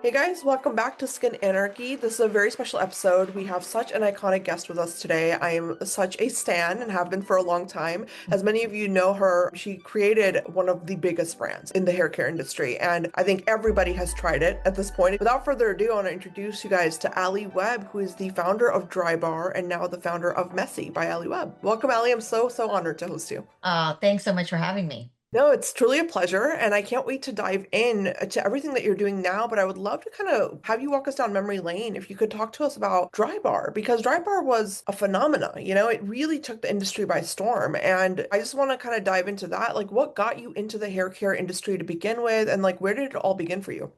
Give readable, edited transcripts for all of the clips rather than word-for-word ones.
Hey guys, welcome back to Skin Anarchy. This is a very special episode. We have such an iconic guest with us today. I am such a stan and have been for a long time. As many of you know her, she created one of the biggest brands in the hair care industry, and I think everybody has tried it at this point. Without further ado, I want to introduce you guys to Alli Webb, who is the founder of Drybar and now the founder of Messy by Alli Webb. Welcome, Alli. I'm so honored to host you. Thanks so much for having me. No, it's truly a pleasure, and I can't wait to dive in to everything that you're doing now. But I would love to kind of have you walk us down memory lane. If you could talk to us about Drybar, because Drybar was a phenomena. It really took the industry by storm. And I just want to kind of dive into that. Like, what got you into the hair care industry to begin with, and like, where did it all begin for you?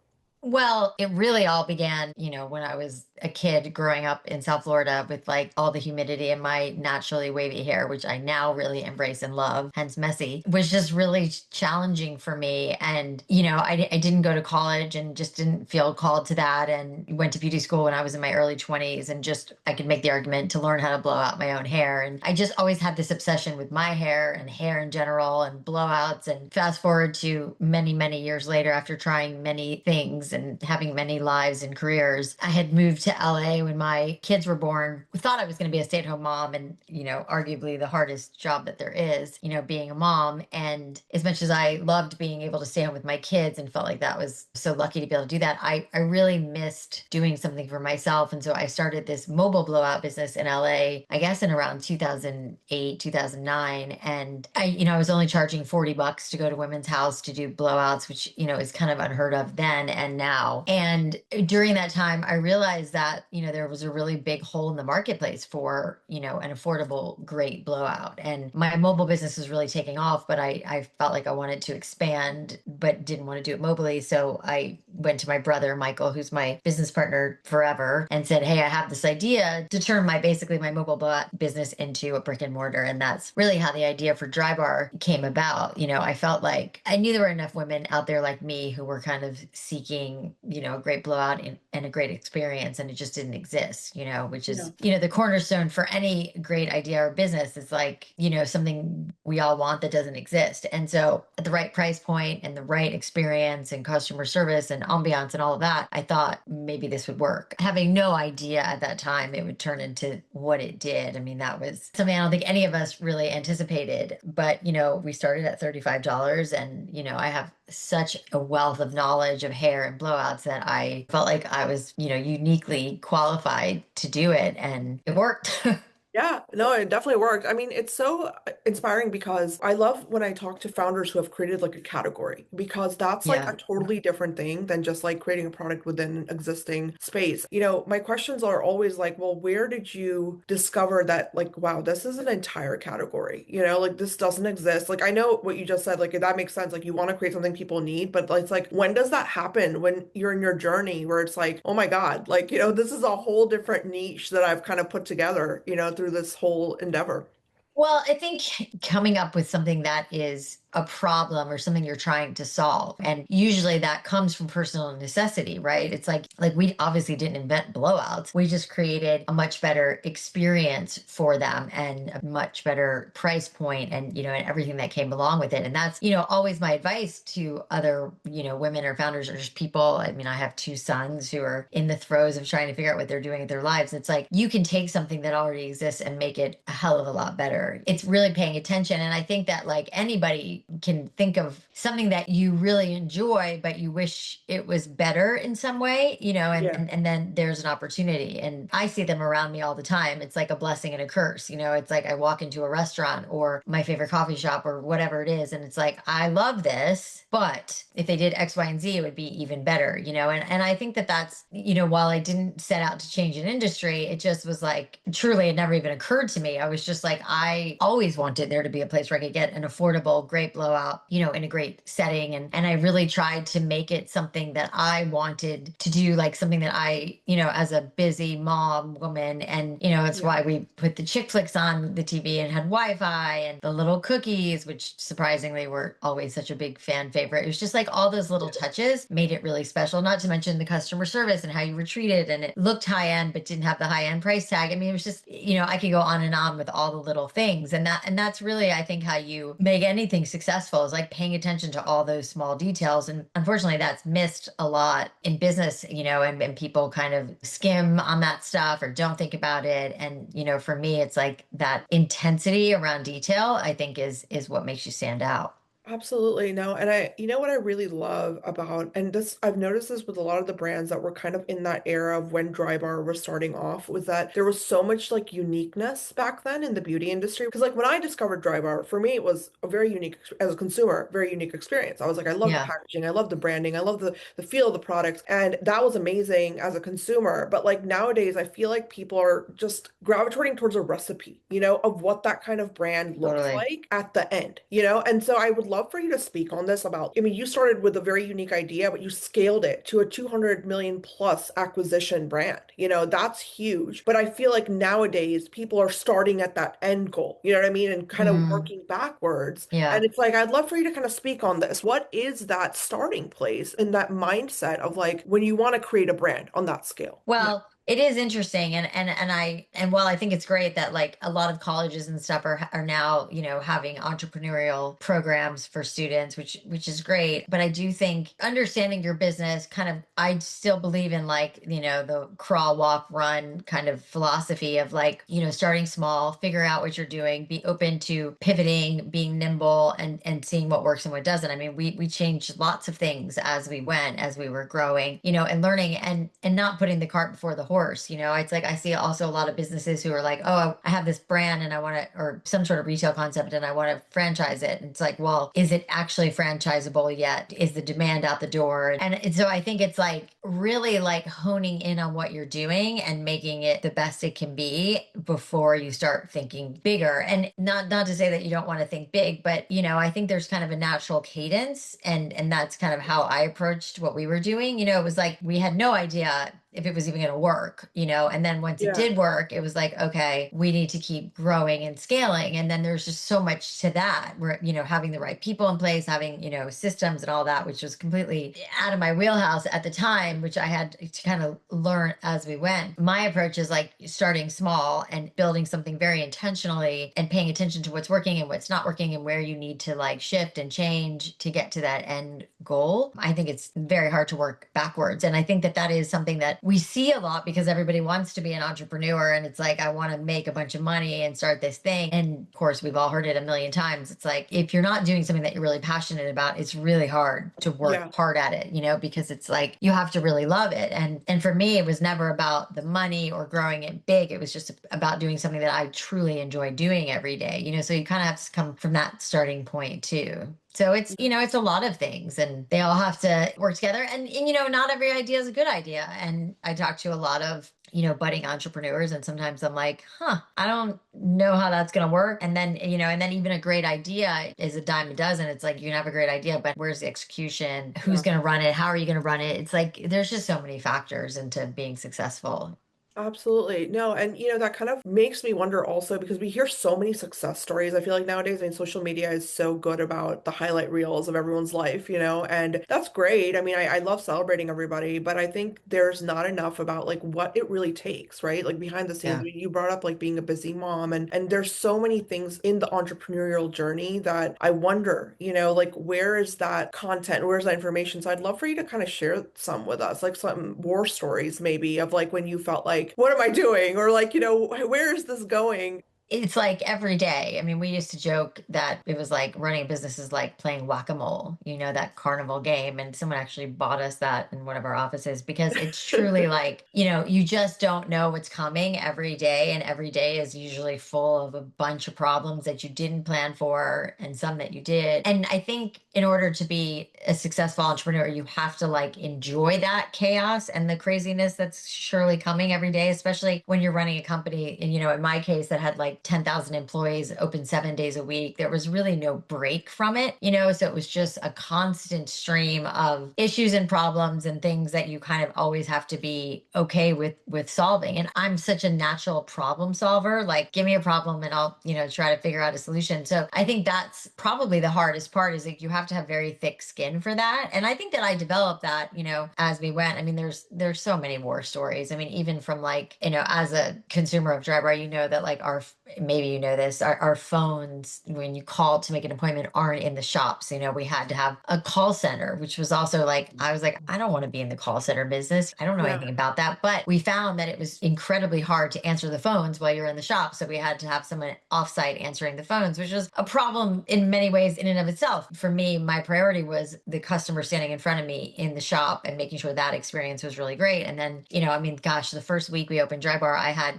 Well, it really all began, when I was a kid growing up in South Florida with like all the humidity in my naturally wavy hair, which I now really embrace and love, hence messy, was just really challenging for me. And, I didn't go to college and just didn't feel called to that, and went to beauty school when I was in my early 20s, and just I could make the argument to learn how to blow out my own hair. And I just always had this obsession with my hair and hair in general and blowouts. And fast forward to many, many years later, after trying many things and having many lives and careers, I had moved to LA when my kids were born. Thought I was going to be a stay-at-home mom, and arguably the hardest job that there is, being a mom. And as much as I loved being able to stay home with my kids and felt like that was so lucky to be able to do that, I really missed doing something for myself. And so I started this mobile blowout business in LA, I guess in around 2008, 2009. And I was only charging $40 to go to Women's House to do blowouts, which, is kind of unheard of then and now. And during that time, I realized that, there was a really big hole in the marketplace for, an affordable, great blowout. And my mobile business was really taking off, but I felt like I wanted to expand, but didn't want to do it mobily. So I went to my brother, Michael, who's my business partner forever, and said, hey, I have this idea to turn basically my mobile blowout business into a brick and mortar. And that's really how the idea for Drybar came about. I felt like I knew there were enough women out there like me who were kind of seeking, a great blowout and a great experience, and it just didn't exist, which is, the cornerstone for any great idea or business. Is like, something we all want that doesn't exist. And so at the right price point and the right experience and customer service and ambiance and all of that, I thought maybe this would work. Having no idea at that time it would turn into what it did. I mean, that was something I don't think any of us really anticipated. But, we started at $35, and, I have such a wealth of knowledge of hair and blowouts that I felt like I was, uniquely qualified to do it, and it worked. Yeah, no, it definitely worked. I mean, it's so inspiring because I love when I talk to founders who have created like a category, because that's like Yeah. a totally different thing than just like creating a product within an existing space. My questions are always like, well, where did you discover that, like, wow, this is an entire category, like this doesn't exist. Like, I know what you just said, like that makes sense. Like you want to create something people need, but it's like, when does that happen when you're in your journey where it's like, oh my God, like, this is a whole different niche that I've kind of put together, through this whole endeavor. Well, I think coming up with something that is a problem or something you're trying to solve, and usually that comes from personal necessity, right? It's like we obviously didn't invent blowouts. We just created a much better experience for them and a much better price point, and and everything that came along with it. And that's, always my advice to other, women or founders or just people. I mean, I have two sons who are in the throes of trying to figure out what they're doing with their lives. It's like you can take something that already exists and make it a hell of a lot better. It's really paying attention. And I think that like anybody can think of something that you really enjoy, but you wish it was better in some way, and, Yeah. and then there's an opportunity. And I see them around me all the time. It's like a blessing and a curse. It's like I walk into a restaurant or my favorite coffee shop or whatever it is, and it's like, I love this, but if they did X, Y, and Z, it would be even better, and I think that that's, while I didn't set out to change an industry, it just was like, truly, it never even occurred to me. I was just like, I always wanted there to be a place where I could get an affordable, great blowout, in a great setting. And I really tried to make it something that I wanted to do, like something that I, as a busy mom woman, and, it's Yeah. why we put the chick flicks on the TV and had Wi-Fi and the little cookies, which surprisingly were always such a big fan favorite. It was just like all those little touches made it really special, not to mention the customer service and how you were treated. And it looked high end, but didn't have the high end price tag. I mean, it was just, I could go on and on with all the little things. And that's really, I think, how you make anything successful successful is like paying attention to all those small details. And unfortunately, that's missed a lot in business, and people kind of skim on that stuff or don't think about it. And, for me, it's like that intensity around detail, I think is what makes you stand out. Absolutely. No. And you know what I really love about, and this, I've noticed this with a lot of the brands that were kind of in that era of when Drybar was starting off, was that there was so much like uniqueness back then in the beauty industry. Because like when I discovered Drybar, for me, it was a very unique, as a consumer, very unique experience. I was like, I love the Yeah, packaging, I love the branding, I love the feel of the products. And that was amazing as a consumer. But like nowadays, I feel like people are just gravitating towards a recipe, of what that kind of brand looks totally. like at the end, And so I would love for you to speak on this about, I mean, you started with a very unique idea, but you scaled it to a 200 million plus acquisition brand. That's huge. But I feel like nowadays people are starting at that end goal, you know what I mean? And kind of Mm, working backwards. And yeah. it's like, I'd love for you to kind of speak on this. What is that starting place and that mindset of like when you want to create a brand on that scale? Yeah. Well, it is interesting, and while I think it's great that like a lot of colleges and stuff are now, having entrepreneurial programs for students, which is great, but I do think understanding your business kind of, I still believe in like, the crawl, walk, run kind of philosophy of like, starting small, figure out what you're doing, be open to pivoting, being nimble and seeing what works and what doesn't. I mean, we changed lots of things as we went, as we were growing, and learning and not putting the cart before the horse. It's like I see also a lot of businesses who are like, oh, I have this brand and I want to, or some sort of retail concept and I want to franchise it. And it's like, well, is it actually franchisable yet? Is the demand out the door? And so I think it's like really like honing in on what you're doing and making it the best it can be before you start thinking bigger. And not to say that you don't want to think big, but I think there's kind of a natural cadence, and that's kind of how I approached what we were doing. It was like we had no idea if it was even going to work, and then once it Yeah. did work, it was like, okay, we need to keep growing and scaling. And then there's just so much to that. We're, having the right people in place, having, systems and all that, which was completely out of my wheelhouse at the time, which I had to kind of learn as we went. My approach is like starting small and building something very intentionally and paying attention to what's working and what's not working and where you need to like shift and change to get to that end goal. I think it's very hard to work backwards. And I think that that is something that we see a lot because everybody wants to be an entrepreneur and it's like, I want to make a bunch of money and start this thing. And of course, we've all heard it a million times. It's like, if you're not doing something that you're really passionate about, it's really hard to work Yeah. hard at it, because it's like, you have to really love it. And for me, it was never about the money or growing it big. It was just about doing something that I truly enjoy doing every day, so you kind of have to come from that starting point too. So it's, it's a lot of things and they all have to work together. And not every idea is a good idea. And I talk to a lot of, budding entrepreneurs and sometimes I'm like, I don't know how that's going to work. And then, and then even a great idea is a dime a dozen. It's like, you can have a great idea, but where's the execution? Who's Yeah. going to run it? How are you going to run it? It's like, there's just so many factors into being successful. Absolutely. No, and that kind of makes me wonder also because we hear so many success stories. I feel like nowadays, I mean, social media is so good about the highlight reels of everyone's life, and that's great. I mean, I love celebrating everybody, but I think there's not enough about like what it really takes, right? Like behind the scenes. I Yeah. mean, you brought up like being a busy mom and there's so many things in the entrepreneurial journey that I wonder, like where is that content? Where's that information? So I'd love for you to kind of share some with us, like some war stories maybe of like when you felt like what am I doing? Or like, where is this going? It's like every day. I mean, we used to joke that it was like running a business is like playing whack-a-mole, that carnival game. And someone actually bought us that in one of our offices because it's truly like, you just don't know what's coming every day. And every day is usually full of a bunch of problems that you didn't plan for and some that you did. And I think in order to be a successful entrepreneur, you have to like enjoy that chaos and the craziness that's surely coming every day, especially when you're running a company. And, in my case, that had like 10,000 employees, open 7 days a week. There was really no break from it, so it was just a constant stream of issues and problems and things that you kind of always have to be okay with solving. And I'm such a natural problem solver. Like, give me a problem and I'll, try to figure out a solution. So I think that's probably the hardest part is like you have to have very thick skin for that. And I think that I developed that, as we went. I mean, there's so many war stories. I mean, even from like, as a consumer of Drybar, that like our maybe you know this, our phones, when you call to make an appointment, aren't in the shops. We had to have a call center, which was also like, I was like, I don't want to be in the call center business. I don't know anything Yeah. about that. But we found that it was incredibly hard to answer the phones while you're in the shop. So we had to have someone offsite answering the phones, which was a problem in many ways in and of itself. For me, my priority was the customer standing in front of me in the shop and making sure that experience was really great. And then, I mean, gosh, the first week we opened Drybar,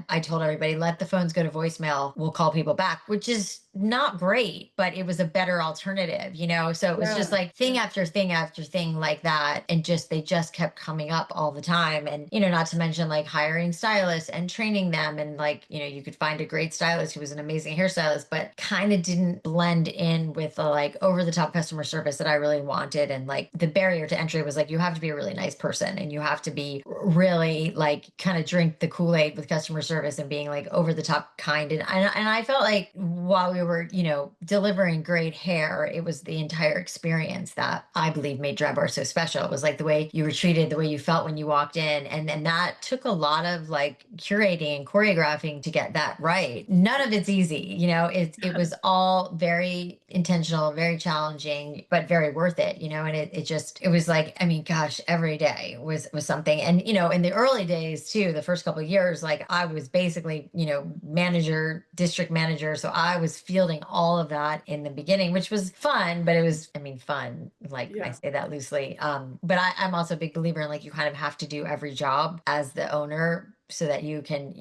I told everybody, let the phones go to voicemail. We'll call people back, which is not great, but it was a better alternative. So it was just Yeah. like thing after thing after thing like that. And they just kept coming up all the time. And, not to mention like hiring stylists and training them. And like, you could find a great stylist who was an amazing hairstylist, but kind of didn't blend in with the like over the top customer service that I really wanted. And like the barrier to entry was like, you have to be a really nice person and you have to be really like kind of drink the Kool-Aid with customer service and being like over the top kind. And I felt like while we were, delivering great hair, it was the entire experience that I believe made Drybar so special. It was like the way you were treated, the way you felt when you walked in. And then that took a lot of like curating and choreographing to get that right. None of it's easy. It was all very intentional, very challenging, but very worth it. And it was like, I mean, gosh, every day was something. And, in the early days too, the first couple of years, like I was basically, manager, district manager. So I was fielding all of that in the beginning, which was fun, but it was, I mean, fun, like I Yeah. say that loosely. But I'm also a big believer in like you kind of have to do every job as the owner so that you can,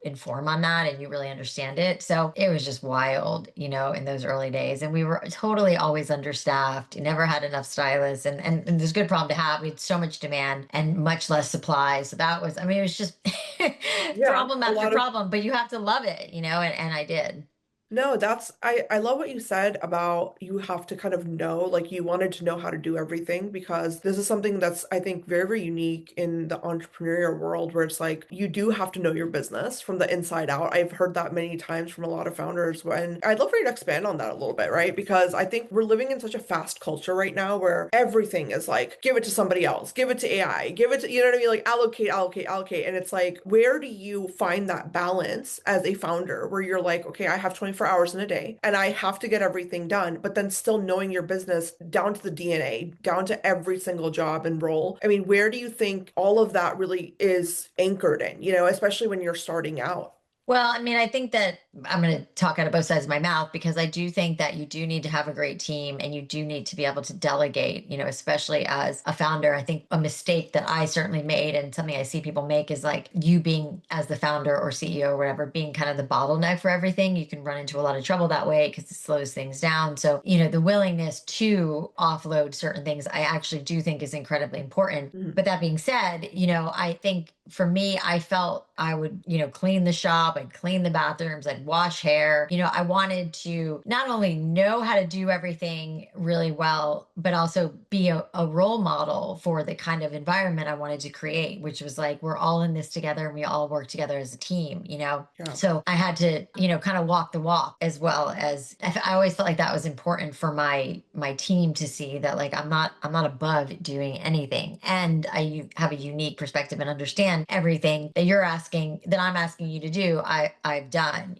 inform on that and you really understand it. So it was just wild, in those early days. And we were totally always understaffed, never had enough stylists. And there's a good problem to have. We had so much demand and much less supply. So that was, I mean, it was just Yeah. problem A after lot of problem, but you have to love it, and I did. No, I love what you said about you have to kind of know, like you wanted to know how to do everything because this is something that's I think very, very unique in the entrepreneurial world where it's like you do have to know your business from the inside out. I've heard that many times from a lot of founders when I'd love for you to expand on that a little bit, right? Because I think we're living in such a fast culture right now where everything is like, give it to somebody else, give it to AI, give it to, you know what I mean? Like allocate, allocate, allocate. And it's like, where do you find that balance as a founder where you're like, okay, I have 24 hours in a day and I have to get everything done, but then still knowing your business down to the DNA, down to every single job and role. I mean, where do you think all of that really is anchored in, especially when you're starting out? Well, I mean, I think that I'm going to talk out of both sides of my mouth because I do think that you do need to have a great team and you do need to be able to delegate, especially as a founder. I think a mistake that I certainly made and something I see people make is like you being as the founder or CEO or whatever, being kind of the bottleneck for everything. You can run into a lot of trouble that way because it slows things down. So, the willingness to offload certain things, I actually do think is incredibly important. Mhm. But that being said, I think for me, I felt I would, clean the shop, I'd clean the bathrooms, I'd wash hair. I wanted to not only know how to do everything really well, but also be a role model for the kind of environment I wanted to create, which was like, we're all in this together and we all work together as a team. Yeah. So I had to, kind of walk the walk as well as I always felt like that was important for my team to see that like I'm not above doing anything. And I have a unique perspective and understand everything that I'm asking you to do, I've done.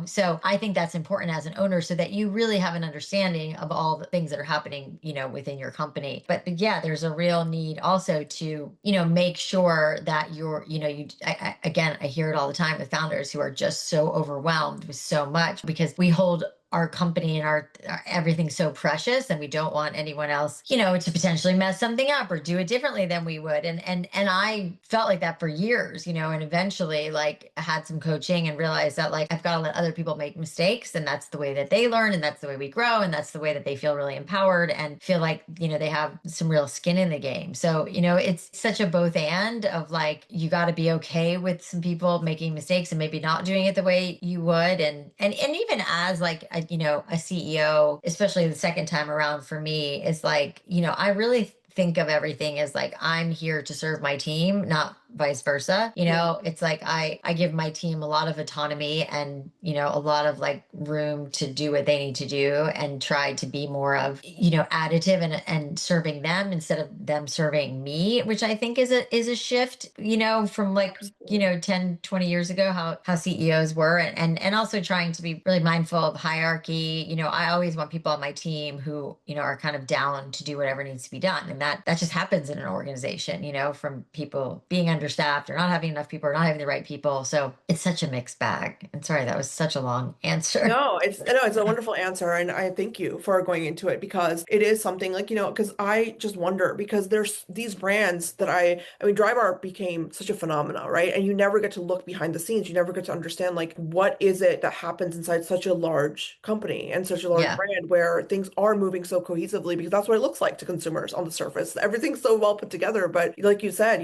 So I think that's important as an owner so that you really have an understanding of all the things that are happening, within your company. But yeah, there's a real need also to, make sure that again, I hear it all the time with founders who are just so overwhelmed with so much because we hold our company and our everything so precious and we don't want anyone else to potentially mess something up or do it differently than we would and I felt like that for years and eventually like I had some coaching and realized that like I've got to let other people make mistakes and that's the way that they learn and that's the way we grow and that's the way that they feel really empowered and feel like they have some real skin in the game. So it's such a both and of like you got to be okay with some people making mistakes and maybe not doing it the way you would and even as like a CEO, especially the second time around for me, is like, I really think of everything as like I'm here to serve my team, not vice versa. Yeah. It's like I give my team a lot of autonomy and, a lot of like room to do what they need to do and try to be more of, additive and serving them instead of them serving me, which I think is a shift, from like, Absolutely. 10, 20 years ago, how CEOs were, and also trying to be really mindful of hierarchy. I always want people on my team who, are kind of down to do whatever needs to be done. And that just happens in an organization, from people being understaffed or not having enough people or not having the right people. So it's such a mixed bag. And sorry, that was such a long answer. No, it's a wonderful answer, and I thank you for going into it because it is something like, because I just wonder because there's these brands that I mean, Drybar became such a phenomenon, right? And you never get to look behind the scenes. You never get to understand like what is it that happens inside such a large company and such a large Yeah. brand where things are moving so cohesively because that's what it looks like to consumers on the surface. Everything's so well put together, but like you said,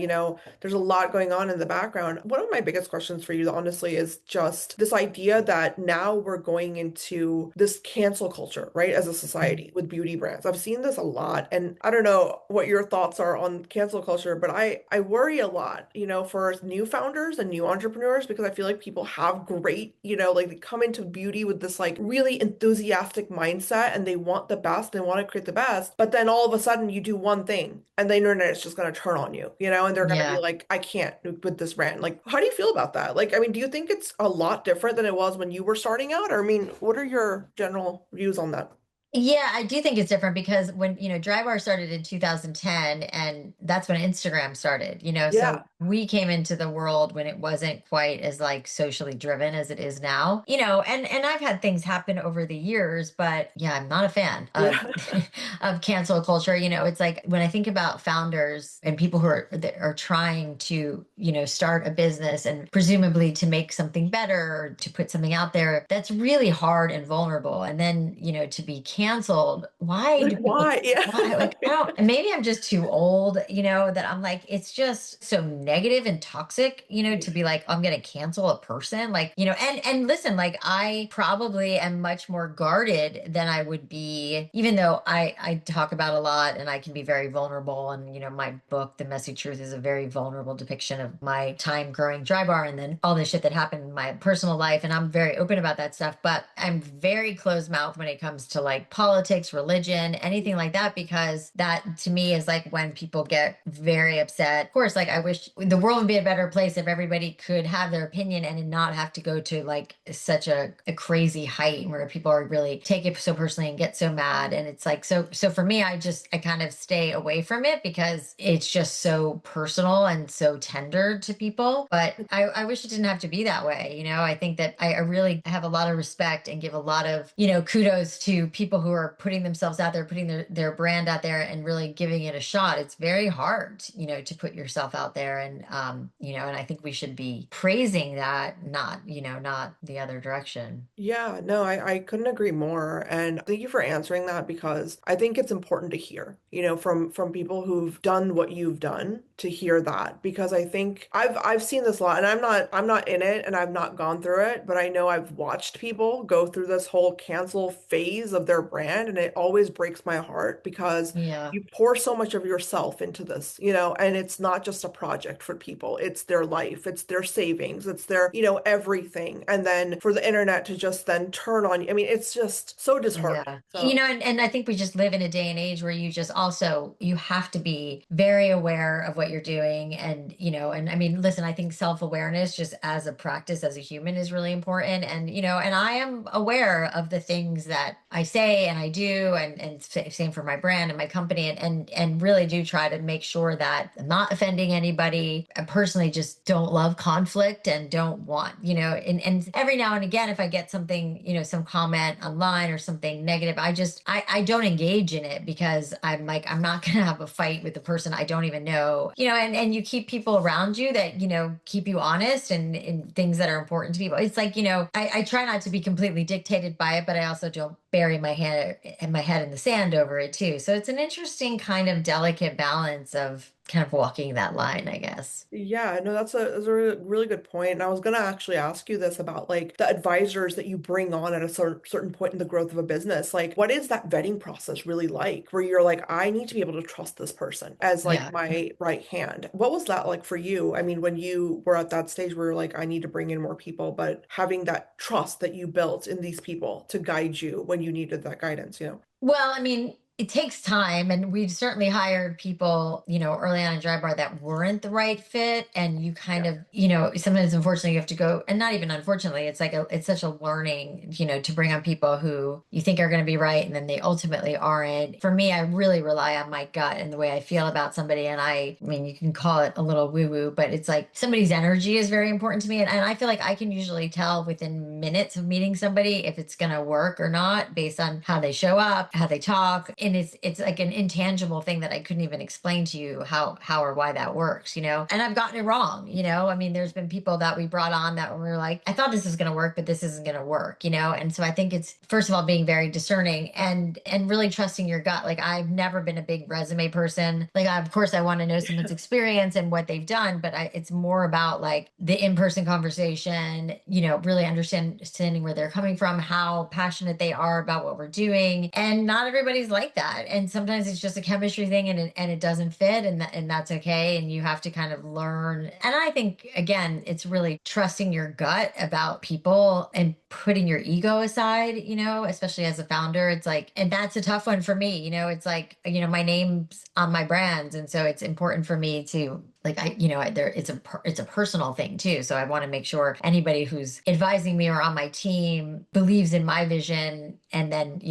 there's a lot going on in the background. One of my biggest questions for you, honestly, is just this idea that now we're going into this cancel culture, right, as a society with beauty brands. I've seen this a lot, and I don't know what your thoughts are on cancel culture, but I worry a lot, for new founders and new entrepreneurs because I feel like people have great, like they come into beauty with this like really enthusiastic mindset and they want the best, they want to create the best, but then all of a sudden you do one thing and the internet is just going to turn on you, and they're going to be Yeah. like, I can't with this brand. Like, how do you feel about that? Like, I mean, do you think it's a lot different than it was when you were starting out? Or, I mean, what are your general views on that? Yeah, I do think it's different because when, Drybar started in 2010, and that's when Instagram started, so Yeah. we came into the world when it wasn't quite as like socially driven as it is now, and I've had things happen over the years, but yeah, I'm not a fan of Yeah. of cancel culture. It's like when I think about founders and people who that are trying to, start a business and presumably to make something better or to put something out there, that's really hard and vulnerable. And then, to be canceled. Why Like, do people, why? Yeah. why? Like, I don't, and maybe I'm just too old, that I'm like, it's just so negative and toxic, to be like, I'm going to cancel a person. Like, and listen, like, I probably am much more guarded than I would be, even though I talk about a lot and I can be very vulnerable. And, my book, The Messy Truth, is a very vulnerable depiction of my time growing Drybar and then all the shit that happened in my personal life. And I'm very open about that stuff, but I'm very closed mouth when it comes to like politics, religion, anything like that, because that to me is like when people get very upset. Of course, like I wish the world would be a better place if everybody could have their opinion and not have to go to like such a crazy height where people are really take it so personally and get so mad. And it's like, so for me, I kind of stay away from it because it's just so personal and so tender to people. But I wish it didn't have to be that way. I think that I really have a lot of respect and give a lot of, kudos to people who are putting themselves out there, putting their brand out there and really giving it a shot. It's very hard, to put yourself out there. And, and I think we should be praising that, not the other direction. Yeah, no, I couldn't agree more. And thank you for answering that because I think it's important to hear, from people who've done what you've done to hear that because I think I've seen this a lot and I'm not in it and I've not gone through it, but I know I've watched people go through this whole cancel phase of their brand and it always breaks my heart because Yeah. you pour so much of yourself into this, and it's not just a project for people. It's their life, it's their savings, it's their, everything. And then for the internet to just then turn on you, I mean, it's just so disheartening. Yeah. So, And I think we just live in a day and age where you just also you have to be very aware of what you're doing. And, and I mean, listen, I think self-awareness just as a practice as a human is really important. And, and I am aware of the things that I say and I do and same for my brand and my company and really do try to make sure that I'm not offending anybody. I personally just don't love conflict and don't want, and every now and again, if I get something, some comment online or something negative, I don't engage in it because I'm like, I'm not gonna have a fight with the person I don't even know, and you keep people around you that, keep you honest and things that are important to people. It's like, I try not to be completely dictated by it, but I also don't bury my head in the sand over it too. So it's an interesting kind of delicate balance of kind of walking that line, I guess. Yeah, no, that's a really good point. And I was gonna actually ask you this about like the advisors that you bring on at a certain point in the growth of a business. Like, what is that vetting process really like? Where you're like, I need to be able to trust this person as like Yeah. my right hand. What was that like for you? I mean, when you were at that stage where you're like, I need to bring in more people, but having that trust that you built in these people to guide you when you needed that guidance, you know? Well, I mean, it takes time, and we've certainly hired people, early on in Drybar that weren't the right fit, and you kind Yeah. of, sometimes unfortunately you have to go, and not even unfortunately, it's such a learning, to bring on people who you think are going to be right, and then they ultimately aren't. For me, I really rely on my gut and the way I feel about somebody, and I mean, you can call it a little woo-woo, but it's like somebody's energy is very important to me, and I feel like I can usually tell within minutes of meeting somebody if it's going to work or not based on how they show up, how they talk, and it's like an intangible thing that I couldn't even explain to you how or why that works, and I've gotten it wrong, I mean, there's been people that we brought on that we were like, I thought this was going to work, but this isn't going to work, and so I think it's first of all being very discerning and really trusting your gut. Like, I've never been a big resume person. Like, of course I want to know someone's experience and what they've done, but it's more about like the in-person conversation, really understanding where they're coming from, how passionate they are about what we're doing, and not everybody's like that. And sometimes it's just a chemistry thing, and it doesn't fit, and that's okay. And you have to kind of learn. And I think again, it's really trusting your gut about people and putting your ego aside, especially as a founder. It's like, and that's a tough one for me. It's like, my name's on my brands, and so it's important for me to like, it's a personal thing too. So I want to make sure anybody who's advising me or on my team believes in my vision, and then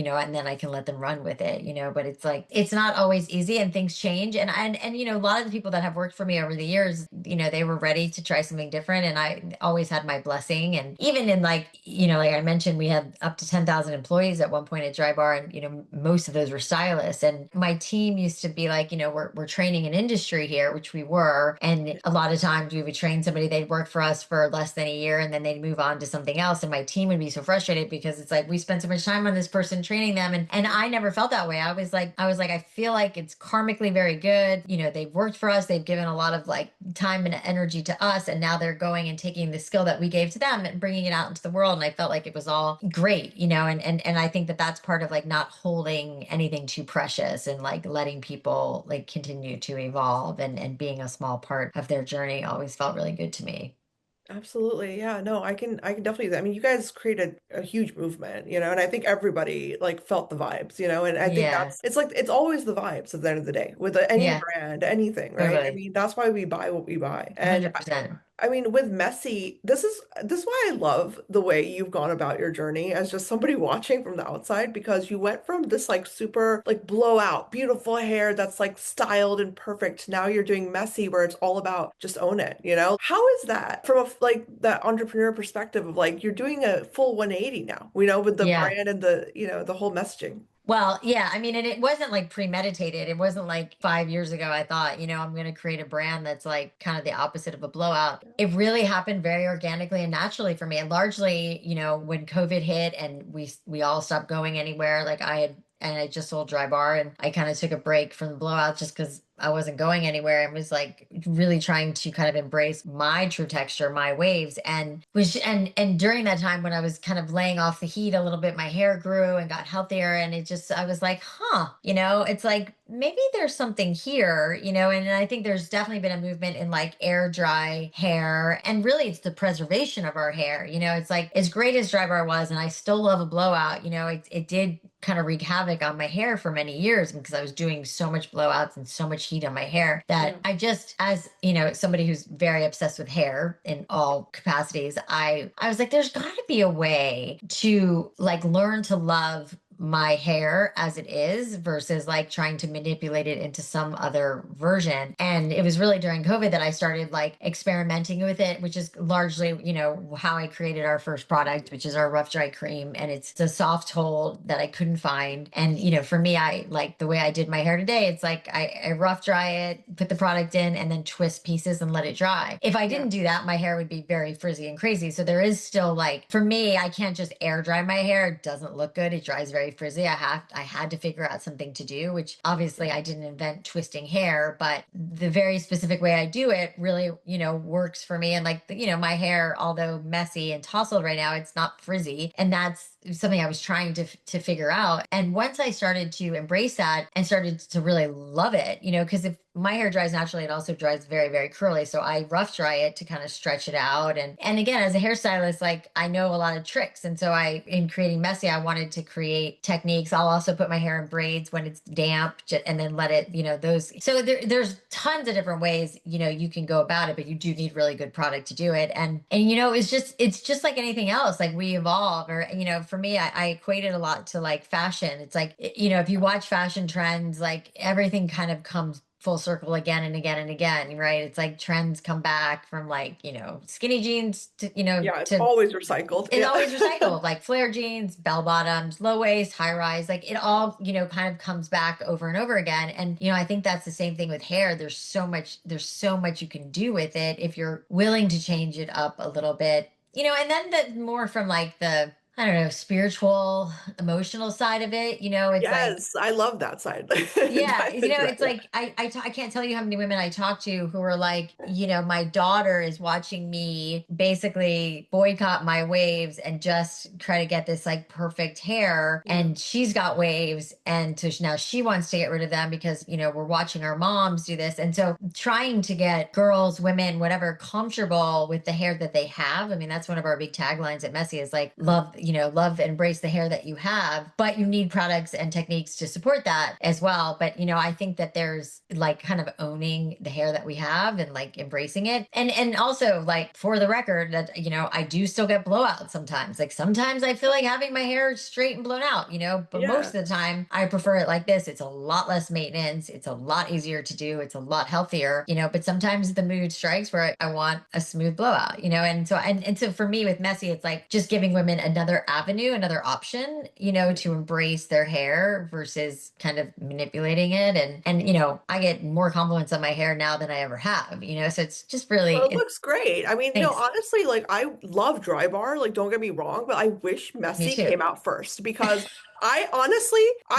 I can let them run with it, but it's like, it's not always easy, and things change. And a lot of the people that have worked for me over the years, they were ready to try something different, and I always had my blessing. And even in like, like I mentioned, we had up to 10,000 employees at one point at Drybar, and most of those were stylists. And my team used to be like, we're training an industry here, which we were. And a lot of times we would train somebody, they'd work for us for less than a year, and then they'd move on to something else. And my team would be so frustrated because it's like, we spent so much time on this person training them. And I never felt that way. I was like, I feel like it's karmically very good. They've worked for us. They've given a lot of like time and energy to us. And now they're going and taking the skill that we gave to them and bringing it out into the world. And I felt like it was all great, and I think that that's part of like not holding anything too precious, and like letting people like continue to evolve, and being a small part of their journey always felt really good to me. Absolutely. Yeah, no, I can definitely, I mean, you guys created a huge movement, and I think everybody like felt the vibes, and I think Yeah. that's it's like it's always the vibes at the end of the day with any Yeah. brand, anything, right? I Totally. mean, that's why we buy what we buy. And 100%. I mean, with Messy, this is why I love the way you've gone about your journey as just somebody watching from the outside, because you went from this like super like blowout, beautiful hair that's like styled and perfect. Now you're doing Messy where it's all about just own it, you know? How is that from a like that entrepreneur perspective of like you're doing a full 180 now, with the Yeah. brand and the, the whole messaging. Well, yeah, I mean, and it wasn't like premeditated. It wasn't like 5 years ago I thought, I'm going to create a brand that's like kind of the opposite of a blowout. It really happened very organically and naturally for me. And largely, when COVID hit and we all stopped going anywhere, like I just sold Drybar, and I kind of took a break from the blowout just because I wasn't going anywhere, and was like really trying to kind of embrace my true texture, my waves. And during that time when I was kind of laying off the heat a little bit, my hair grew and got healthier, and I was like, huh, it's like maybe there's something here, and I think there's definitely been a movement in like air dry hair, and really it's the preservation of our hair. It's like, as great as Drybar was, and I still love a blowout, it did kind of wreak havoc on my hair for many years because I was doing so much blowouts and so much heat on my hair that Yeah. I just, as somebody who's very obsessed with hair in all capacities, I was like, there's got to be a way to like learn to love my hair as it is versus like trying to manipulate it into some other version. And it was really during COVID that I started like experimenting with it, which is largely, how I created our first product, which is our rough dry cream. And it's a soft hold that I couldn't find. And, for me, I like the way I did my hair today. It's like I rough dry it, put the product in, and then twist pieces and let it dry. If I Yeah. didn't do that, my hair would be very frizzy and crazy. So there is still like, for me, I can't just air dry my hair. It doesn't look good. It dries very very frizzy. I had to figure out something to do, which obviously I didn't invent twisting hair, but the very specific way I do it really, works for me. And like, my hair, although messy and tousled right now, it's not frizzy. And that's something I was trying to figure out. And once I started to embrace that and started to really love it, because if my hair dries naturally, it also dries very, very curly. So I rough dry it to kind of stretch it out. And again, as a hairstylist, like I know a lot of tricks. And so in creating messy, I wanted to create techniques. I'll also put my hair in braids when it's damp and then let it, those. So there's tons of different ways, you can go about it, but you do need really good product to do it. And it's just like anything else. Like we evolve or, for me, I equate it a lot to like fashion. It's like, if you watch fashion trends, like everything kind of comes full circle again and again and again, right? It's like trends come back from like, skinny jeans to, Yeah, it's to always recycled. it's Yeah. always recycled, like flare jeans, bell bottoms, low waist, high rise, like it all, kind of comes back over and over again. And, I think that's the same thing with hair. There's so much you can do with it if you're willing to change it up a little bit, and then the more from like the, I don't know, spiritual, emotional side of it, it's like, Yes, I love that side. yeah, Dive into that. it's like I can't tell you how many women I talk to who are like, my daughter is watching me basically boycott my waves and just try to get this like perfect hair, Yeah. and she's got waves, and so now she wants to get rid of them because we're watching our moms do this, and so trying to get girls, women, whatever, comfortable with the hair that they have. I mean, that's one of our big taglines at Messy is like love, love, embrace the hair that you have, but you need products and techniques to support that as well. But I think that there's like kind of owning the hair that we have and like embracing it. And also like for the record that I do still get blowouts sometimes. Like sometimes I feel like having my hair straight and blown out, but most Yeah. of the time I prefer it like this. It's a lot less maintenance. It's a lot easier to do. It's a lot healthier, but sometimes the mood strikes where I want a smooth blowout, and so for me with Messy, it's like just giving women another avenue, another option, to embrace their hair versus kind of manipulating it. And I get more compliments on my hair now than I ever have, so it's just really Well, it it looks great. I mean, no, thanks. honestly, like I love Drybar, like don't get me wrong, but I wish Me Messy too. came out first because I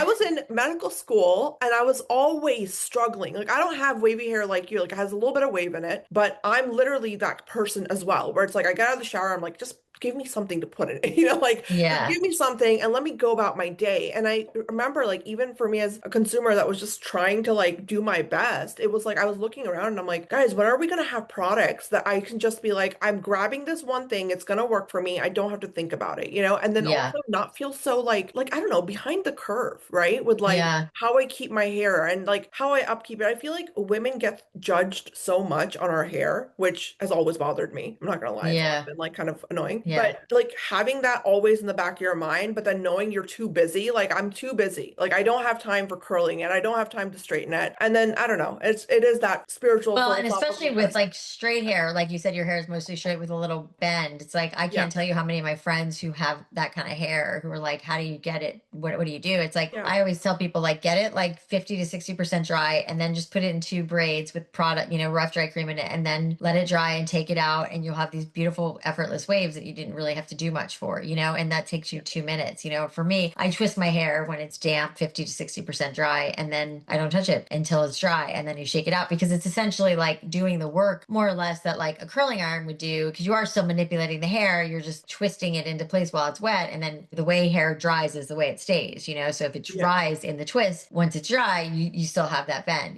was in medical school and I was always struggling. Like I don't have wavy hair like you, like it has a little bit of wave in it, but I'm literally that person as well, where it's like I get out of the shower, I'm like, just give me something to put in it, like just Yeah. give me something and let me go about my day. And I remember like even for me as a consumer that was just trying to like do my best, it was like I was looking around and I'm like, guys, when are we gonna have products that I can just be like, I'm grabbing this one thing, it's gonna work for me. I don't have to think about it, and then Yeah. also not feel so like I don't know, behind the curve, right? With like Yeah. how I keep my hair and like how I upkeep it. I feel like women get judged so much on our hair, which has always bothered me. I'm not gonna lie, it's always Yeah. been like kind of annoying. Yeah. But like having that always in the back of your mind, but then knowing you're too busy, like I'm too busy. Like I don't have time for curling it. I don't have time to straighten it. And then I don't know. It is that spiritual Well, and especially philosophical kind with of stuff. like straight hair, like you said, your hair is mostly straight with a little bend. It's like I Yeah. can't tell you how many of my friends who have that kind of hair who are like, "How do you get it? What do you do?" It's like Yeah. I always tell people like get it like 50 to 60% dry and then just put it in two braids with product, rough dry cream in it, and then let it dry and take it out, and you'll have these beautiful effortless waves that you didn't really have to do much for, and that takes you Yeah. 2 minutes. For me, I twist my hair when it's damp, 50 to 60% dry, and then I don't touch it until it's dry, and then you shake it out because it's essentially like doing the work more or less that like a curling iron would do because you are still manipulating the hair. You're just twisting it into place while it's wet. And then the way hair dries is the way it stays, So if it Yeah. dries in the twist, once it's dry, you still have that bend,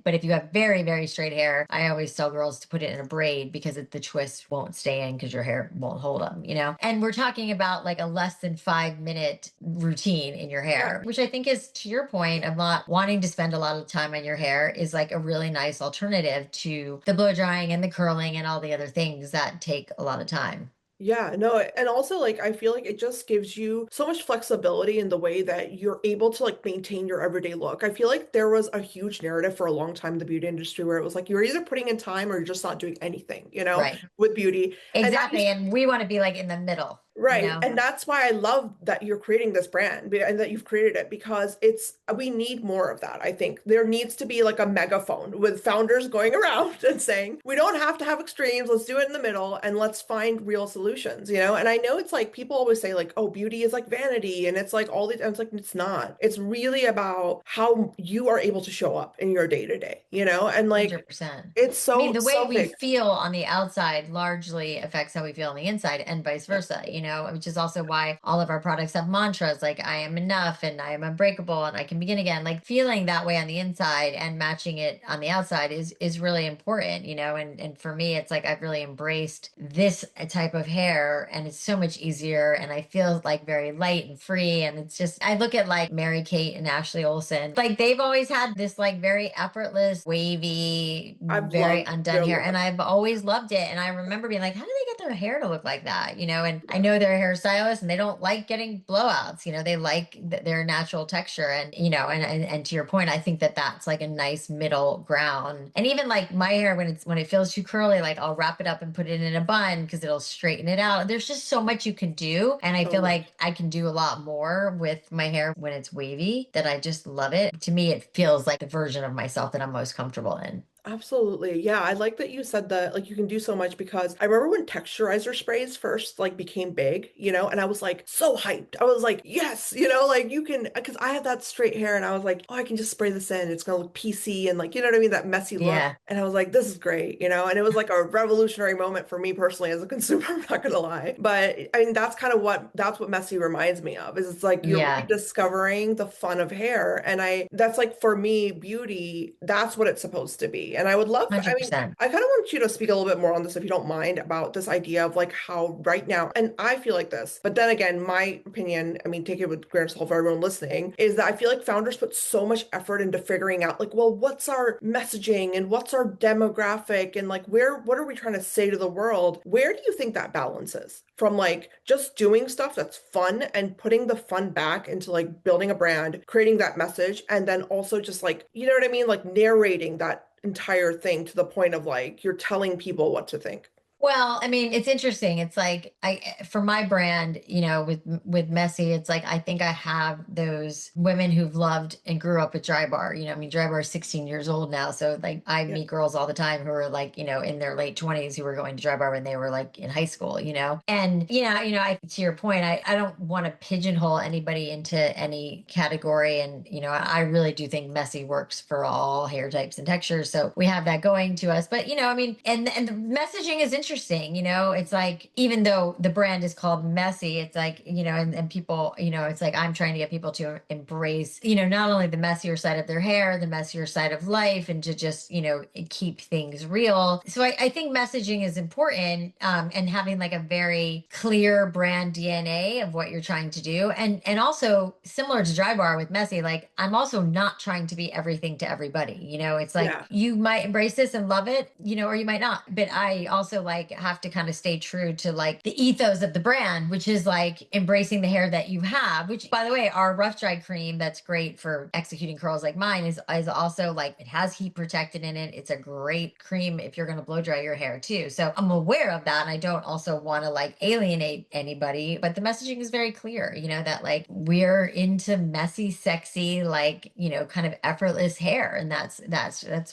but if you have very, very straight hair, I always tell girls to put it in a braid because the twist won't stay in because your hair won't hold them. And we're talking about like a less than 5 minute routine in your Yeah. hair, which I think is to your point of not wanting to spend a lot of time on your hair is like a really nice alternative to the blow drying and the curling and all the other things that take a lot of time. Yeah, no, and also like I feel like it just gives you so much flexibility in the way that you're able to like maintain your everyday look. I feel like there was a huge narrative for a long time in the beauty industry where it was like you're either putting in time or you're just not doing anything, Right. with beauty. And that Exactly. used And we want to be like in the middle. you Right. know? And that's why I love that you're creating this brand and that you've created it because we need more of that. I think there needs to be like a megaphone with founders going around and saying, we don't have to have extremes. Let's do it in the middle and let's find real solutions, you know? And I know it's like people always say like, oh, beauty is like vanity and it's like all these, and it's like, it's not. It's really about how you are able to show up in your day to day, you know? And like, 100%. it's I mean, so, the way so we big. feel on the outside largely affects how we feel on the inside and vice Yeah. versa, you know, which is also why all of our products have mantras like I am enough and I am unbreakable and I can begin again. Like feeling that way on the inside and matching it on the outside is really important, you know, and for me it's like I've really embraced this type of hair and it's so much easier and I feel like very light and free and it's just I look at like Mary Kate and Ashley Olsen. Like they've always had this like very effortless, wavy, I've very loved undone their hair. And look. I've always loved it. And I remember being like, how do they get their hair to look like that? You know, and I know they're hairstylists and they don't like getting blowouts. You know, they like their natural texture. And, you know, and to your point, I think that that's like a nice middle ground. And even like my hair, when it feels too curly, like I'll wrap it up and put it in a bun because it'll straighten it out. There's just so much you can do. And I So feel much. like I can do a lot more with my hair when it's wavy that I just love it. To me, it feels like the version of myself that I'm most comfortable in. Absolutely. Yeah, I like that you said that like you can do so much because I remember when texturizer sprays first like became big, you know, and I was like so hyped. I was like, yes, you know, like you can because I had that straight hair and I was like, oh, I can just spray this in. It's gonna look PC and like, you know what I mean, that messy look. Yeah. And I was like, this is great, you know, and it was like a revolutionary moment for me personally as a consumer, I'm not gonna lie. But I mean, that's what messy reminds me of, is it's like you're Yeah. rediscovering the fun of hair. And that's like for me, beauty, that's what it's supposed to be. And I would love, I mean, 100%. I kind of want you to speak a little bit more on this if you don't mind about this idea of like how right now, and I feel like this, but then again, my opinion, I mean, take it with a grain of salt for everyone listening, is that I feel like founders put so much effort into figuring out like, well, what's our messaging and what's our demographic and like what are we trying to say to the world? Where do you think that balance is? From like just doing stuff that's fun and putting the fun back into like building a brand, creating that message, and then also just like, you know what I mean? Like narrating that entire thing to the point of like you're telling people what to think. Well, I mean, it's interesting. It's like for my brand, you know, with Messy, it's like I think I have those women who've loved and grew up with Drybar. You know, I mean, Drybar is 16 years old now, so like I Yeah. meet girls all the time who are like, you know, in their late 20s who were going to Drybar when they were like in high school. You know, and to your point, I don't want to pigeonhole anybody into any category, and you know, I really do think Messy works for all hair types and textures. So we have that going to us, but you know, I mean, and the messaging is interesting. You know, it's like even though the brand is called Messy, it's like, you know, and people, you know, it's like I'm trying to get people to embrace, you know, not only the messier side of their hair, the messier side of life, and to just, you know, keep things real. So I think messaging is important, and having like a very clear brand DNA of what you're trying to do. And also similar to Drybar with Messy, like I'm also not trying to be everything to everybody. You know, it's like Yeah. you might embrace this and love it, you know, or you might not. But I also like have to kind of stay true to like the ethos of the brand, which is like embracing the hair that you have, which by the way, our rough dry cream that's great for executing curls like mine is also like it has heat protectant in it. It's a great cream if you're going to blow dry your hair too. So I'm aware of that. And I don't also want to like alienate anybody, but the messaging is very clear, you know, that like we're into messy, sexy, like, you know, kind of effortless hair. And that's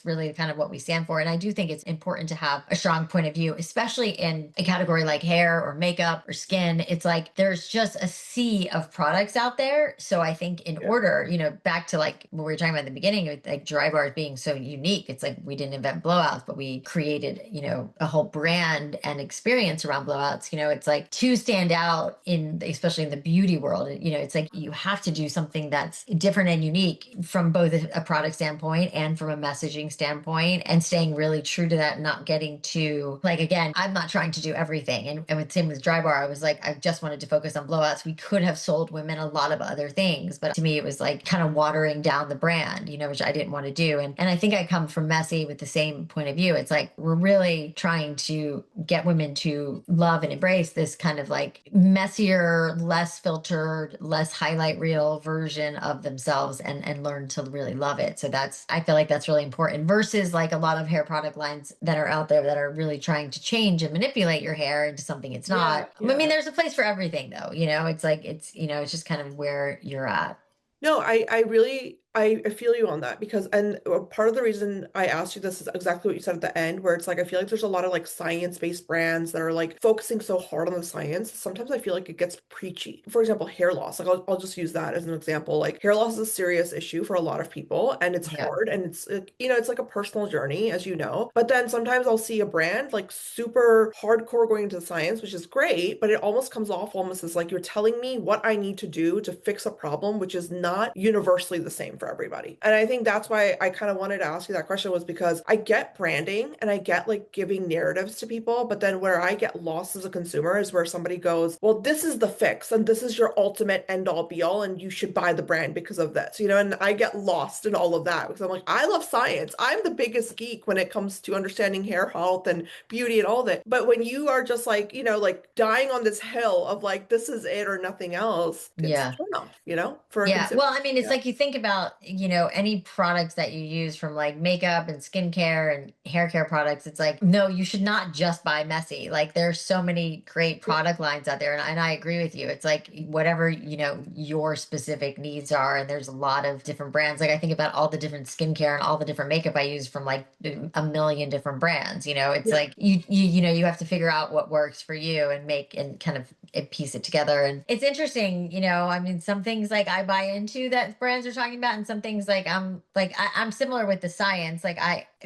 really kind of what we stand for. And I do think it's important to have a strong point of view, especially in a category like hair or makeup or skin. It's like there's just a sea of products out there. So I think in Yeah. order, you know, back to like what we were talking about in the beginning, with like dry bars being so unique, it's like we didn't invent blowouts, but we created, you know, a whole brand and experience around blowouts. You know, it's like to stand out in, especially in the beauty world, you know, it's like you have to do something that's different and unique from both a product standpoint and from a messaging standpoint, and staying really true to that, not getting too like, again, I'm not trying to do everything. And with same with Drybar, I was like, I just wanted to focus on blowouts. We could have sold women a lot of other things, but to me, it was like kind of watering down the brand, you know, which I didn't want to do. And I think I come from Messy with the same point of view. It's like we're really trying to get women to love and embrace this kind of like messier, less filtered, less highlight reel version of themselves, and learn to really love it. So I feel like that's really important versus like a lot of hair product lines that are out there that are really trying to change and manipulate your hair into something it's Yeah, not. I mean, yeah. there's a place for everything though, you know, it's like, it's just kind of where you're at. No, I really I feel you on that because and part of the reason I asked you this is exactly what you said at the end, where it's like I feel like there's a lot of like science-based brands that are like focusing so hard on the science. Sometimes I feel like it gets preachy. For example, hair loss. Like I'll just use that as an example. Like hair loss is a serious issue for a lot of people and it's Yeah. hard and it's like a personal journey, as you know. But then sometimes I'll see a brand like super hardcore going into the science, which is great, but it almost comes off almost as like you're telling me what I need to do to fix a problem, which is not universally the same for everybody. And I think that's why I kind of wanted to ask you that question was because I get branding and I get like giving narratives to people, but then where I get lost as a consumer is where somebody goes, well, this is the fix and this is your ultimate end all be all and you should buy the brand because of this, you know, and I get lost in all of that because I'm like, I love science. I'm the biggest geek when it comes to understanding hair health and beauty and all that. But when you are just like, you know, like dying on this hill of like, this is it or nothing else, it's a Yeah. turn off, you know, for a Yeah. consumer. Well, I mean, it's Yeah. like you think about, any products that you use from like makeup and skincare and hair care products. It's like, no, you should not just buy Messy. Like there's so many great product lines out there. And I agree with you. It's like whatever, your specific needs are. And there's a lot of different brands. Like I think about all the different skincare and all the different makeup I use from like a million different brands. It's Yeah. like you have to figure out what works for you and make and kind of piece it together. And it's interesting, I mean, some things like I buy into that brands are talking about, and some things like I'm similar with the science. Like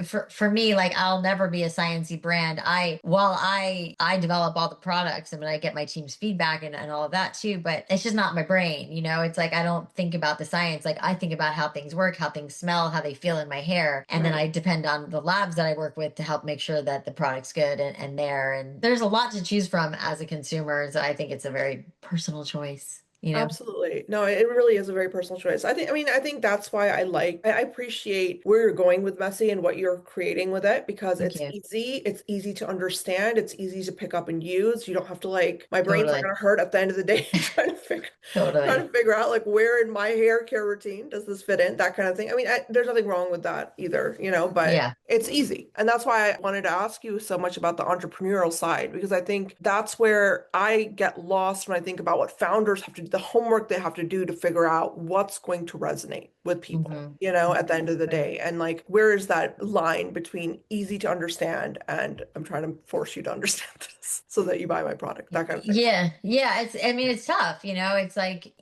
for me, like I'll never be a sciencey brand. While I develop all the products and when I get my team's feedback and all of that too, but it's just not my brain, it's like I don't think about the science. Like I think about how things work, how things smell, how they feel in my hair. And then Right. I depend on the labs that I work with to help make sure that the product's good and there. And there's a lot to choose from as a consumer. So I think it's a very personal choice, you know? Absolutely. No, it really is a very personal choice. I think that's why I appreciate where you're going with Messy and what you're creating with it because Thank you. it's easy to understand, it's easy to pick up and use. You don't have to like my brain's not Totally. gonna hurt at the end of the day trying to Totally. figure out like where in my hair care routine does this fit in, that kind of thing. I mean, there's nothing wrong with that either, you know, but Yeah. it's easy. And that's why I wanted to ask you so much about the entrepreneurial side, because I think that's where I get lost when I think about what founders have to do, the homework they have to do to figure out what's going to resonate with people, Hmm. you know, at the end of the day. And like, where is that line between easy to understand and I'm trying to force you to understand this so that you buy my product, that kind of thing. Yeah, yeah, I mean, it's tough, it's like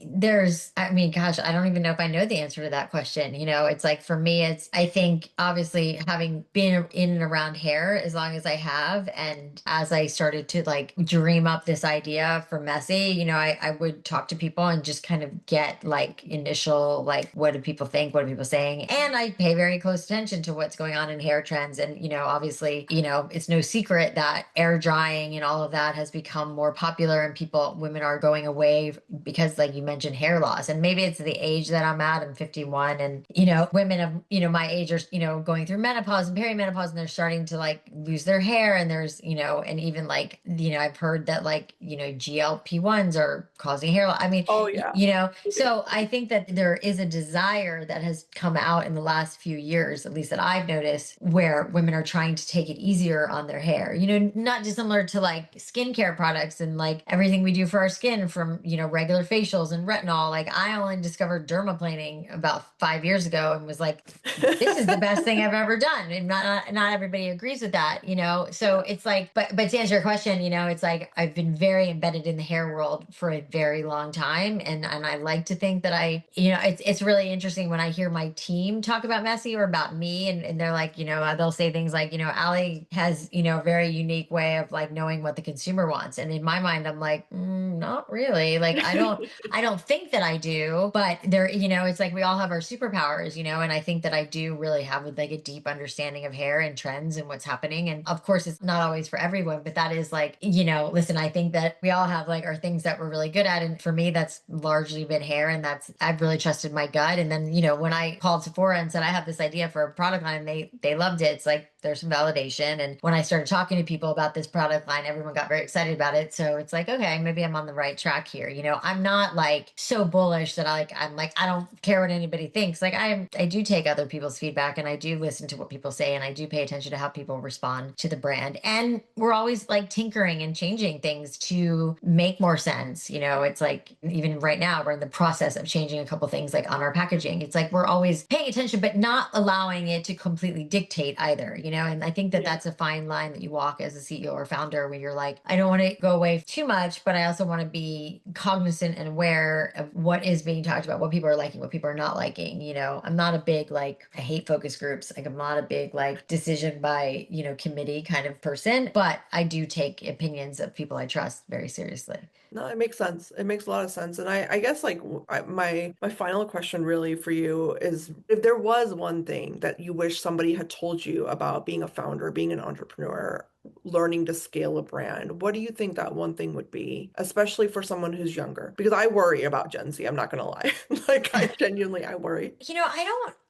I mean, gosh, I don't even know if I know the answer to that question. It's like for me, I think obviously having been in and around hair as long as I have, and as I started to like dream up this idea for Messy, I would talk to people and just kind of get like initial, like, what do people think? What are people saying? And I pay very close attention to what's going on in hair trends. And, obviously, it's no secret that air drying and all of that has become more popular and women are going away because like you mentioned hair loss, and maybe it's the age that I'm at. I'm 51, and women of my age are going through menopause and perimenopause, and they're starting to like lose their hair, and there's and even like I've heard that like GLP-1s are causing hair loss. I mean, Oh yeah. so I think that there is a desire that has come out in the last few years, at least that I've noticed, where women are trying to take it easier on their hair, not dissimilar to like skincare products and like everything we do for our skin, from regular facials and retinol. Like I only discovered dermaplaning about 5 years ago and was like, this is the best thing I've ever done. And not everybody agrees with that, so Yeah. it's like, but to answer your question, it's like I've been very embedded in the hair world for a very long time, and I like to think that it's really interesting when I hear my team talk about Messy or about me, and they're like, they'll say things like, Alli has a very unique way of like knowing what the consumer wants, and in my mind I'm like, not really. Like I don't think that I do, but there, it's like we all have our superpowers, and I think that I do really have like a deep understanding of hair and trends and what's happening. And of course, it's not always for everyone, but that is like, listen, I think that we all have like our things that we're really good at. And for me, that's largely been hair. And I've really trusted my gut. And then, when I called Sephora and said, I have this idea for a product line, they loved it. It's like, there's some validation. And when I started talking to people about this product line, everyone got very excited about it. So it's like, okay, maybe I'm on the right track here. I'm not like so bullish that I'm like, I don't care what anybody thinks. Like I do take other people's feedback and I do listen to what people say and I do pay attention to how people respond to the brand. And we're always like tinkering and changing things to make more sense. It's like even right now we're in the process of changing a couple things like on our packaging. It's like we're always paying attention, but not allowing it to completely dictate either, and I think that Yeah. that's a fine line that you walk as a CEO or founder where you're like, I don't want to go away too much, but I also want to be cognizant and aware of what is being talked about, what people are liking, what people are not liking. I'm not a big like, I hate focus groups. Like I'm not a big like decision by, committee kind of person, but I do take opinions of people I trust very seriously. No, it makes sense. It makes a lot of sense. And I guess like my final question really for you is if there was one thing that you wish somebody had told you about being a founder, being an entrepreneur, learning to scale a brand, what do you think that one thing would be, especially for someone who's younger? Because I worry about Gen Z, I'm not gonna lie. Like I genuinely I worry.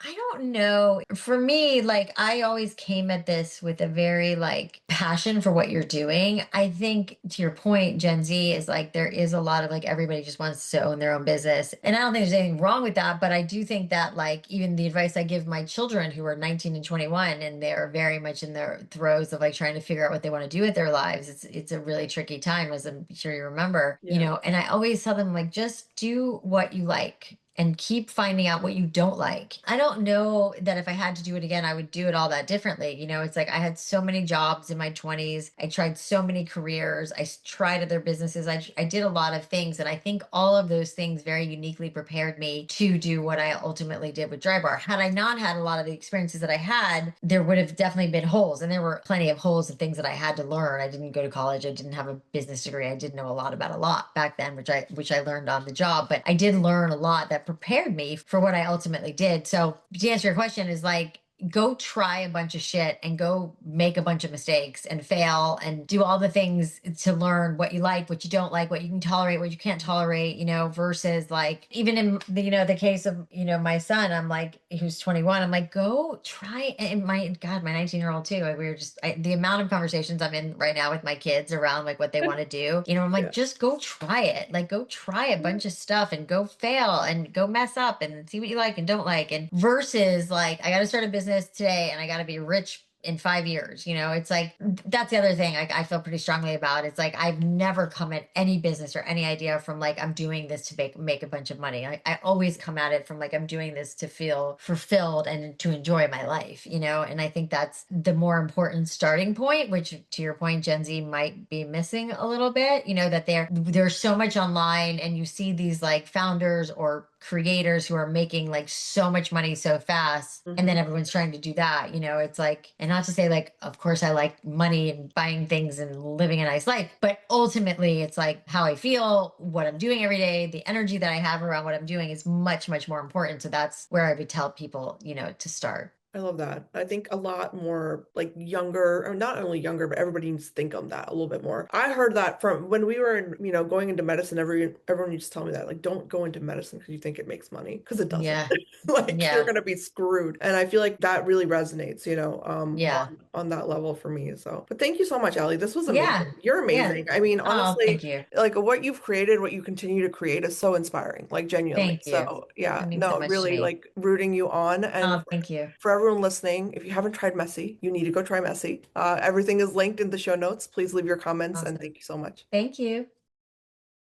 I don't know. For me, like I always came at this with a very like passion for what you're doing. I think to your point, Gen Z is like there is a lot of like everybody just wants to own their own business. And I don't think there's anything wrong with that, but I do think that like even the advice I give my children who are 19 and 21 and they're very much in their throes of like trying to figure out what they want to do with their lives. It's a really tricky time, as I'm sure you remember, Yeah. and I always tell them like just do what you like and keep finding out what you don't like. I don't know that if I had to do it again, I would do it all that differently. It's like I had so many jobs in my 20s. I tried so many careers. Tried other businesses. I did a lot of things. And I think all of those things very uniquely prepared me to do what I ultimately did with Drybar. Had I not had a lot of the experiences that I had, there would have definitely been holes. And there were plenty of holes and things that I had to learn. I didn't go to college. I didn't have a business degree. I didn't know a lot about a lot back then, which I learned on the job. But I did learn a lot that prepared me for what I ultimately did. So to answer your question is like, go try a bunch of shit and go make a bunch of mistakes and fail and do all the things to learn what you like, what you don't like, what you can tolerate, what you can't tolerate, versus like even in the case of, my son, I'm like, who's 21, I'm like, go try. And my God, my 19-year-old too. Like, we were just, the amount of conversations I'm in right now with my kids around like what they want to do, I'm like, Yeah. just go try it. Like, go try a bunch of stuff and go fail and go mess up and see what you like and don't like. And versus like, I got to start a business today and I got to be rich in 5 years. It's like that's the other thing I feel pretty strongly about. It's like I've never come at any business or any idea from like I'm doing this to make a bunch of money. I always come at it from like I'm doing this to feel fulfilled and to enjoy my life, and I think that's the more important starting point, which to your point, Gen Z might be missing a little bit, that there's so much online and you see these like founders or creators who are making like so much money so fast and then Mhm. everyone's trying to do that. It's like, and not to say like of course I like money and buying things and living a nice life, but ultimately it's like how I feel, what I'm doing every day, the energy that I have around what I'm doing is much much more important. So that's where I would tell people to start. I love that. I think a lot more like younger, or not only younger, but everybody needs to think on that a little bit more. I heard that from when we were in, going into medicine, everyone used to tell me that, like, don't go into medicine because you think it makes money, because it doesn't. Yeah. Like you're Yeah. gonna be screwed. And I feel like that really resonates, Yeah. on that level for me. So, but thank you so much, Allie. This was Yeah. amazing. You're Yeah. amazing. I mean, Oh, honestly, thank you. like what you've created, what you continue to create is so inspiring, like genuinely. Thank you. So yeah, That means so no, much to really me. like rooting you on. And Oh, thank you. for everyone listening, if you haven't tried Messy, you need to go try Messy. Everything is linked in the show notes. Please leave your comments and Awesome. thank you so much. Thank you.